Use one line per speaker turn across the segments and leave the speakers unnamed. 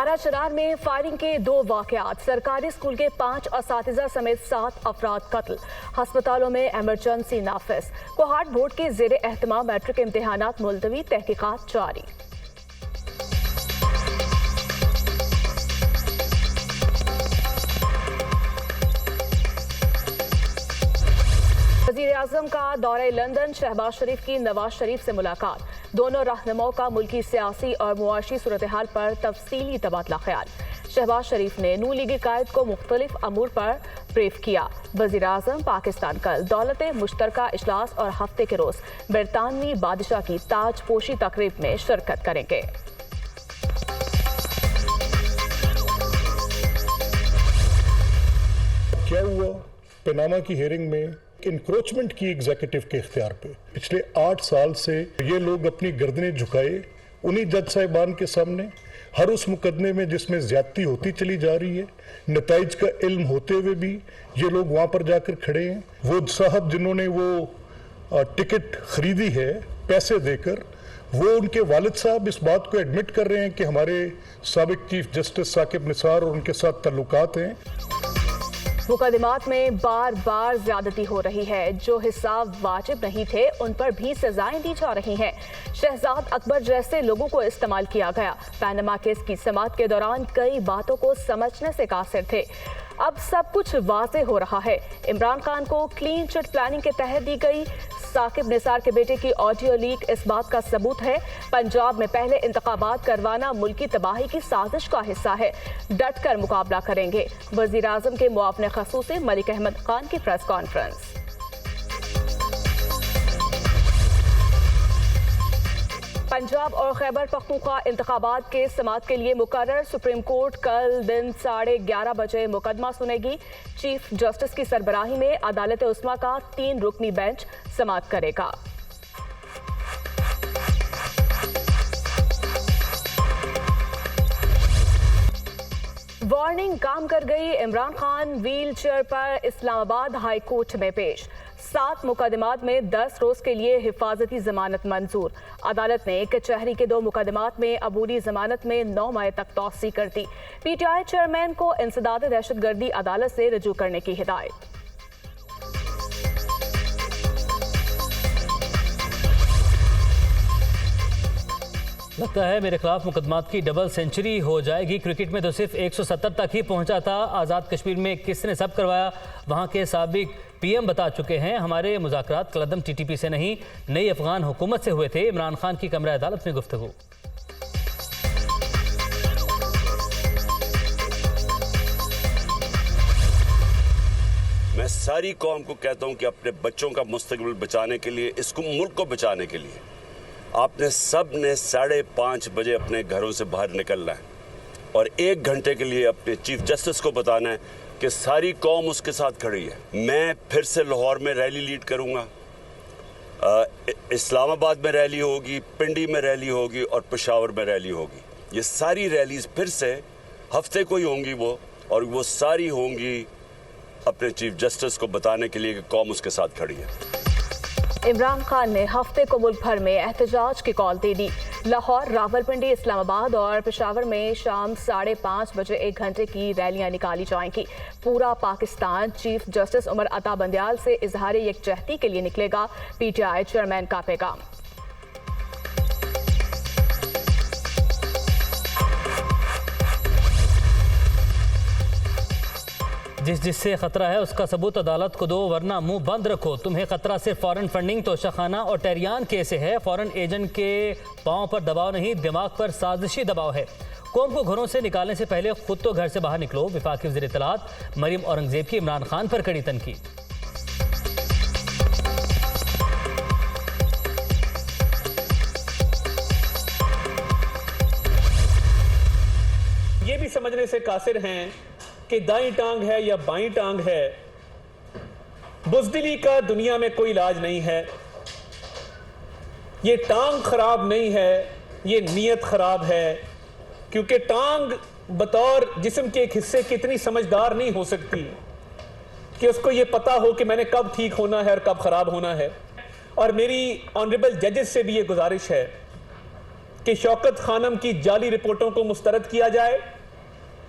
बाराचरार में फायरिंग के 2 वाकयात, सरकारी स्कूल के 5 असातिज़ा समेत 7 अफराद कत्ल, अस्पतालों में इमरजेंसी नाफिज। कोहाट बोर्ड के ज़ेरे एहतमाम मैट्रिक इम्तिहानात मुलतवी, तहकीकात जारी। वज़ीर-ए-आज़म का दौरे लंदन, शहबाज शरीफ की नवाज शरीफ से मुलाकात। दोनों रहनुमाओं का मुल्की सियासी और मुआशी सूरत हाल पर तफसीली तबादला ख्याल। शहबाज शरीफ ने नून लीगी कायद को मुख्तलिफ अमूर पर ब्रीफ किया। वज़ीर-ए-आज़म पाकिस्तान कल दौलत मुश्तरका इजलास और हफ्ते के रोज बरतानवी बादशाह की ताजपोशी तकरीब में शिरकत करेंगे।
क्या हुआ पनामा की हेयरिंग में इंक्रोचमेंट की एग्जीक्यूटिव के इख्तियार पे पिछले 8 साल से ये लोग अपनी गर्दनें झुकाए उन्हीं जज साहिबान के सामने हर उस मुकदमे में जिसमें ज्यादती होती चली जा रही है, नताइज का इल्म होते हुए भी ये लोग वहां पर जाकर खड़े हैं। वो साहब जिन्होंने वो टिकट खरीदी है पैसे देकर, वो उनके वालिद साहब इस बात को एडमिट कर रहे हैं कि हमारे साबिक चीफ जस्टिस साकिब निसार और उनके साथ ताल्लुकात हैं।
मुकदमात में बार बार ज्यादती हो रही है, जो हिसाब वाजिब नहीं थे उन पर भी सजाएं दी जा रही हैं। शहजाद अकबर जैसे लोगों को इस्तेमाल किया गया। पैनमा केस की समाअत के दौरान कई बातों को समझने से कासिर थे। अब सब कुछ वाज़ेह हो रहा है। इमरान खान को क्लीन चिट प्लानिंग के तहत दी गई साकिब निसार के बेटे की ऑडियो लीक इस बात का सबूत है। पंजाब में पहले इंतखाबात करवाना मुल्की तबाही की साजिश का हिस्सा है। डट कर मुकाबला करेंगे। वज़ीर-ए-आज़म के मुआवने ख़ुसूसी मलिक अहमद खान की प्रेस कॉन्फ्रेंस। पंजाब और खैबर पख्तूनख्वा इंतखाबात के समाअत के लिए मुकर्रर। सुप्रीम कोर्ट कल दिन 11:30 बजे मुकदमा सुनेगी। चीफ जस्टिस की सरबराही में अदालत उस्मा का 3 रुकनी बेंच समाअत करेगा। वार्निंग काम कर गई। इमरान खान व्हील चेयर पर इस्लामाबाद हाई कोर्ट में पेश। 7 मुकदमात में 10 रोज के लिए हिफाजती जमानत मंजूर। अदालत ने कचहरी के 2 मुकदमात में अबूरी जमानत में 9 मई तक तौसी कर दी। PTI चेयरमैन को इंसदाद दहशतगर्दी अदालत से रजू करने की हिदायत।
लगता है मेरे खिलाफ मुकदमात की डबल सेंचुरी हो जाएगी। क्रिकेट में तो सिर्फ 170 तक ही पहुंचा था। आज़ाद कश्मीर में किसने सब करवाया, वहां के साबिक PM बता चुके हैं। हमारे मुज़ाकरात कलदम TTP से नहीं, नई अफगान हुकूमत से हुए थे। इमरान खान की कमरा अदालत में गुफ्तगू।
मैं सारी कौम को कहता हूं कि अपने बच्चों का मुस्तकबिल बचाने के लिए, इसको मुल्क को बचाने के लिए आपने सब ने 5:30 बजे अपने घरों से बाहर निकलना है और 1 घंटे के लिए अपने चीफ जस्टिस को बताना है कि सारी कौम उसके साथ खड़ी है। मैं फिर से लाहौर में रैली लीड करूंगा, इस्लामाबाद में रैली होगी, पिंडी में रैली होगी और पेशावर में रैली होगी। ये सारी रैलीज फिर से हफ्ते को ही होंगी और वो सारी होंगी अपने चीफ जस्टिस को बताने के लिए कि कौम उसके साथ खड़ी है।
इमरान खान ने हफ्ते को मुल्क भर में एहतजाज की कॉल दे दी। लाहौर, रावलपिंडी, इस्लामाबाद और पेशावर में शाम 5:30 बजे 1 घंटे की रैलियां निकाली जाएंगी। पूरा पाकिस्तान चीफ जस्टिस उमर अता बंदयाल से इजहार यकजहती के लिए निकलेगा। PTI चेयरमैन का पैगाम।
जिससे खतरा है उसका सबूत अदालत को दो, वरना मुंह बंद रखो। तुम्हें खतरा से फॉरेन फंडिंग, तोशाखाना और टेरियान केस है। फॉरेन एजेंट के पांव पर दबाव नहीं, दिमाग पर साजिशी दबाव है। कौम को घरों से निकालने से पहले खुद तो घर से बाहर निकलो। वफाकी वज़ीर इत्तलात मरीम औरंगजेब की इमरान खान पर कड़ी तनकीद।
ये भी समझने से कासिर हैं कि दाईं टांग है या बाईं टांग है। बुज़दिली का दुनिया में कोई इलाज नहीं है। ये टांग खराब नहीं है, ये नीयत खराब है। क्योंकि टांग बतौर जिस्म के एक हिस्से की इतनी समझदार नहीं हो सकती कि उसको ये पता हो कि मैंने कब ठीक होना है और कब खराब होना है। और मेरी ऑनरेबल जजेस से भी ये गुजारिश है कि शौकत खानम की जाली रिपोर्टों को मुस्तरद किया जाए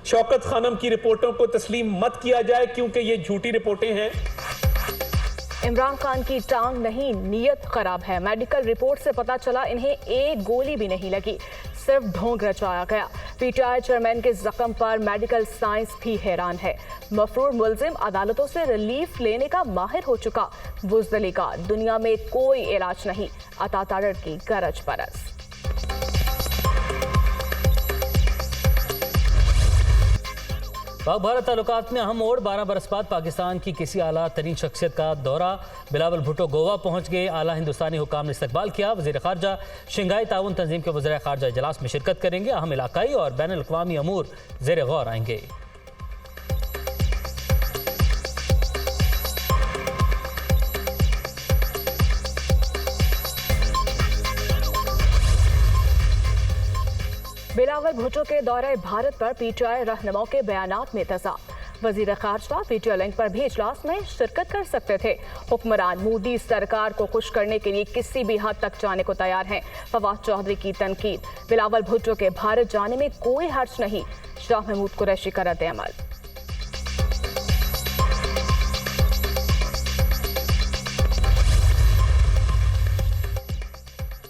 शौकत खानम की रिपोर्टों को तस्लीम मत किया जाए क्योंकि ये झूठी रिपोर्टें हैं।
इमरान खान की टांग नहीं, नीयत खराब है। मेडिकल रिपोर्ट से पता चला इन्हें एक गोली भी नहीं लगी, सिर्फ ढोंग रचाया गया। पीटीआई चेयरमैन के जख्म पर मेडिकल साइंस भी हैरान है। मफरूर मुलजिम अदालतों से रिलीफ लेने का माहिर हो चुका। बुज़दिली का दुनिया में कोई इलाज नहीं, अता तारड़ की गरज परस।
पाक भारत ताल्लुकात में अहम मोड़। 12 बरस बाद पाकिस्तान की किसी आला तरीन शख्सियत का दौरा। बिलावल भुट्टो गोवा पहुंच गए। आला हिंदुस्तानी हुकाम ने इस्तकबाल किया। वज़ीर ख़ारजा शंघाई ताउन तंजीम के वज़ीर ख़ारजा इजलास में शिरकत करेंगे। अहम इलाकाई और बैन अल-अक़वामी अमूर ज़ेर गौर आएंगे।
बिलावल भुट्टो के दौरे भारत पर पीटीआई रहनुमाओं के बयानात में तज़ाद। वज़ीर ख़ारजा पीटीआई लिंक पर भी इजलास में शिरकत कर सकते थे। हुक्मरान मोदी सरकार को खुश करने के लिए किसी भी हद तक जाने को तैयार हैं। फवाद चौधरी की तनकीद। बिलावल भुट्टो के भारत जाने में कोई हर्ज नहीं, शाह महमूद कुरैशी का रद्द अमल।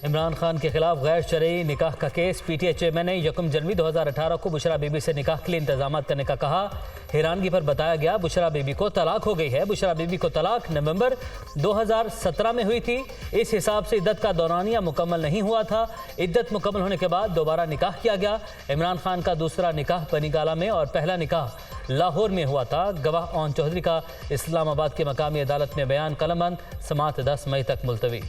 इमरान खान के खिलाफ गैर शरई निकाह का केस। पीटीआई चेयरमैन ने 1 जनवरी 2018 को बुशरा बीबी से निकाह के लिए इंतजाम करने का कहा। हैरानगी पर बताया गया बुशरा बीबी को तलाक हो गई है। बुशरा बीबी को तलाक नवंबर 2017 में हुई थी। इस हिसाब से इद्दत का दौरानिया मुकम्मल नहीं हुआ था। इद्दत मुकम्मल होने के बाद दोबारा निकाह किया गया। इमरान खान का दूसरा निकाह बनीगाला में और पहला निकाह लाहौर में हुआ था। गवाह ओन चौधरी का इस्लामाबाद की मकामी अदालत में बयान कलमबंद। समाअत 10 मई तक मुलतवी।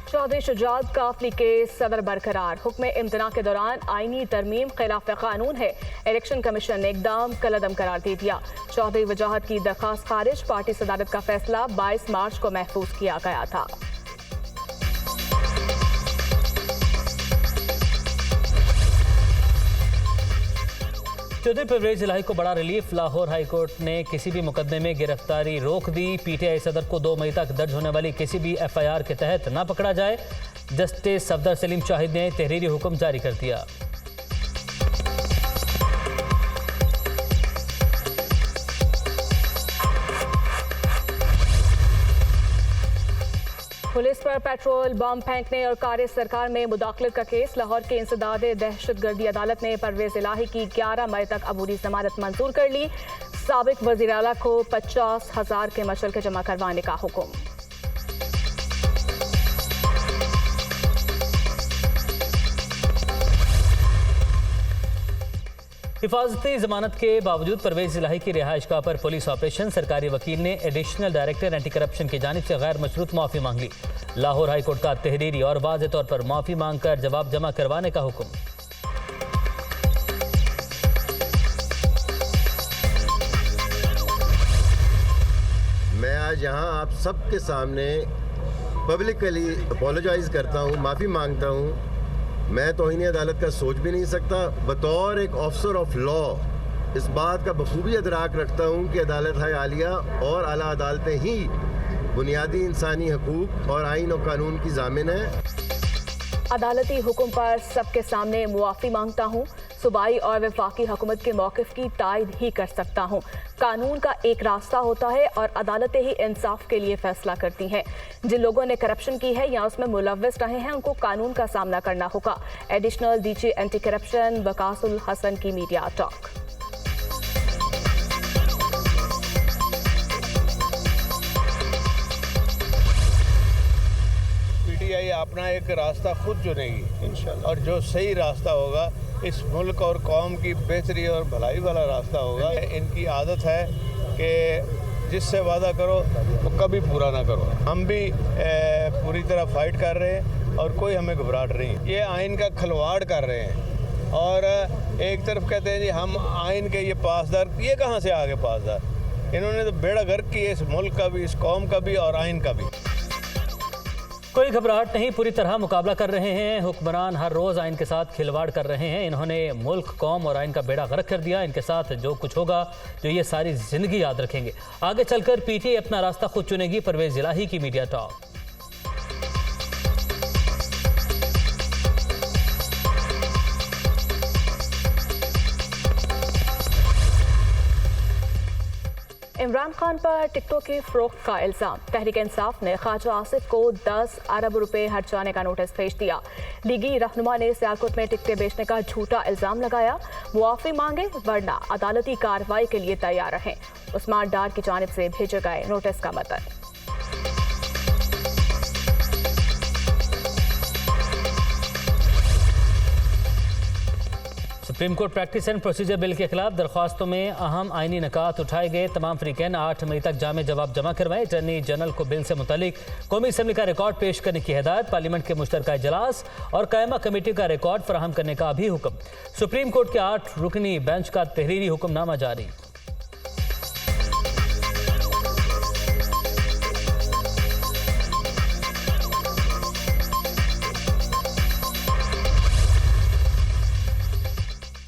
चौधरी शुजात काफली के सदर बरकरार। हुक्म इम्तना के दौरान आईनी तरमीम खिलाफ कानून है। इलेक्शन कमीशन ने इकदाम कलअदम करार दे दिया। चौधरी वजाहत की दरखास्त खारिज। पार्टी सदारत का फैसला 22 मार्च को महफूज किया गया था।
चौधरी परवेज इलाही को बड़ा रिलीफ। लाहौर हाईकोर्ट ने किसी भी मुकदमे में गिरफ्तारी रोक दी। पीटीआई सदर को 2 मई तक दर्ज होने वाली किसी भी एफआईआर के तहत न पकड़ा जाए। जस्टिस सफदर सलीम शाहिद ने तहरीरी हुक्म जारी कर दिया।
पुलिस पर पेट्रोल बम फेंकने और कार्य सरकार में मुदाखलत का केस। लाहौर के इंसदाद दहशतगर्दी अदालत ने परवेज इलाही की 11 मई तक अबूरी जमानत मंजूर कर ली। साबिक वज़ीर आला को 50,000 के मशल्के जमा करवाने का हुक्म।
हिफाजती जमानत के बावजूद परवेज इलाही की रिहाइशगाह पर पुलिस ऑपरेशन। सरकारी वकील ने एडिशनल डायरेक्टर एंटी करप्शन की जानिब से गैर मशरूत माफ़ी मांग ली। लाहौर हाईकोर्ट का तहरीरी और वाज़ेह तौर पर माफ़ी मांगकर जवाब जमा करवाने का हुक्म।
मैं आज यहाँ आप सबके सामने पब्लिकली अपोलोजाइज करता हूँ, माफ़ी मांगता हूँ। मैं तौहीन अदालत का सोच भी नहीं सकता। बतौर एक ऑफिसर ऑफ लॉ इस बात का बखूबी अदराक रखता हूँ कि अदालत आलिया और आला अदालतें ही बुनियादी इंसानी हकूक़ और आइन और कानून की ज़ामिन है।
अदालती हुक्म पर सबके सामने मुआफ़ी मांगता हूँ। सूबाई और वफाकी हुकूमत के मौक़िफ़ की तायद ही कर सकता हूँ। कानून का एक रास्ता होता है और अदालतें ही इंसाफ के लिए फैसला करती हैं। जिन लोगों ने करप्शन की है या उसमें मुलव्वस रहे हैं उनको कानून का सामना करना होगा। Additional DG anti corruption Waqasul Hasan की मीडिया टॉक।
पीटीआई अपना एक रास्ता खुद चुनेगी इंशाल्लाह, और जो सही रास्ता होगा इस मुल्क और कौम की बेहतरी और भलाई वाला रास्ता होगा। इनकी आदत है कि जिससे वादा करो वो कभी पूरा ना करो। हम भी पूरी तरह फाइट कर रहे हैं और कोई हमें घबराहट नहीं। ये आइन का खिलवाड़ कर रहे हैं और एक तरफ कहते हैं जी हम आइन के ये पासदार, ये कहाँ से आ गए पासदार? इन्होंने तो बेड़ा गर्क किया इस मुल्क का भी, इस कौम का भी और आइन का भी।
कोई घबराहट नहीं, पूरी तरह मुकाबला कर रहे हैं। हुक्मरान हर रोज़ आइन के साथ खिलवाड़ कर रहे हैं। इन्होंने मुल्क, कौम और आइन का बेड़ा गर्क कर दिया। इनके साथ जो कुछ होगा जो ये सारी जिंदगी याद रखेंगे। आगे चलकर पीटीआई अपना रास्ता खुद चुनेगी। परवेज इलाही की मीडिया टॉक।
इमरान खान पर टिकटों की फरोख्त का इल्जाम। तहरीक इंसाफ ने ख्वाजा आसिफ को 10 अरब रुपए हर्जाने का नोटिस भेज दिया। लीगी रहनुमा ने सियालकोट में टिकटें बेचने का झूठा इल्जाम लगाया। मुआफी मांगे वरना अदालती कार्रवाई के लिए तैयार रहें। उस्मान डार की जानिब से भेजे गए नोटिस का मतन।
Supreme Court practice and procedure bill के खिलाफ दरख्वास्तों में अहम आइनी निकात उठाए गए। तमाम फ्रीकैन 8 मई तक जामे जवाब जमा करवाए। अटॉर्नी जनरल को बिल से मुतालिक कौमी असम्बली का रिकॉर्ड पेश करने की हिदायत। पार्लियामेंट के मुश्तरका इजलास और कायमा कमेटी का रिकॉर्ड फराहम करने का भी हुक्म। सुप्रीम कोर्ट के 8 रुकनी बेंच का तहरीरी हुक्मनामा जारी।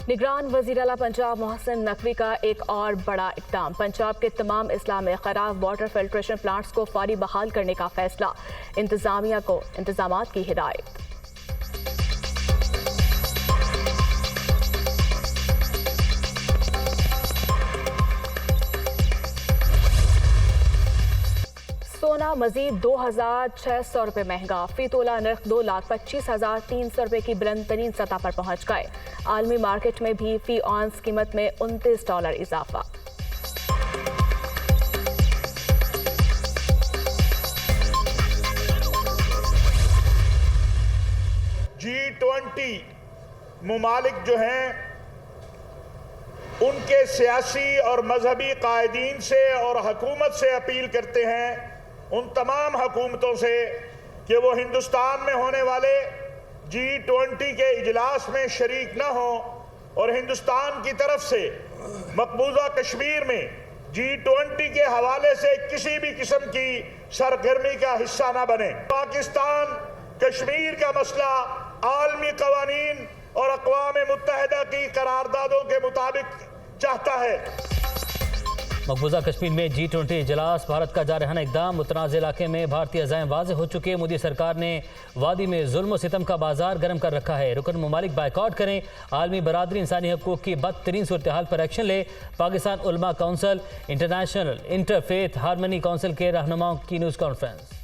निगरान वज़ीर आला पंजाब मोहसिन नकवी का एक और बड़ा इक़दाम। पंजाब के तमाम इस्लाह में खराब वाटर फिल्ट्रेशन प्लांट्स को फौरी बहाल करने का फैसला। इंतजामिया को इंतजामात की हिदायत। सोना मजीद 2,600 रुपये महंगा। फी तोला नर्ख 2,25,300 रुपये की बुलंद तरीन सतह पर पहुंच गए। आलमी मार्केट में भी फी ऑन्स कीमत में $29 इजाफा।
G20 मुमालिक जो हैं उनके सियासी और मजहबी कायदीन से और हुकूमत से अपील करते हैं, उन तमाम हुकूमतों से, कि वो हिंदुस्तान में होने वाले G20 के इजलास में शरीक न हो और हिंदुस्तान की तरफ से मकबूजा कश्मीर में G20 के हवाले से किसी भी किस्म की सरगर्मी का हिस्सा न बने। पाकिस्तान कश्मीर का मसला आलमी कवानीन और अक़वाम मुत्तहिदा की करारदादों के मुताबिक चाहता है।
मकबूजा कश्मीर में G20 इजलास भारत का जारहाना इकदाम। मुतनाज़ इलाके में भारतीय अज़ाइम वाज़ेह हो चुके। मोदी सरकार ने वादी में जुल्म और सितम का बाजार गर्म कर रखा है। रुकन ममालिक बाइकआउट करें। आलमी बरादरी इंसानी हकूक़ की बदतरीन सूरत हाल पर एक्शन ले। पाकिस्तान उलमा council, international interfaith harmony council के रहनुमाओं की न्यूज़ कॉन्फ्रेंस।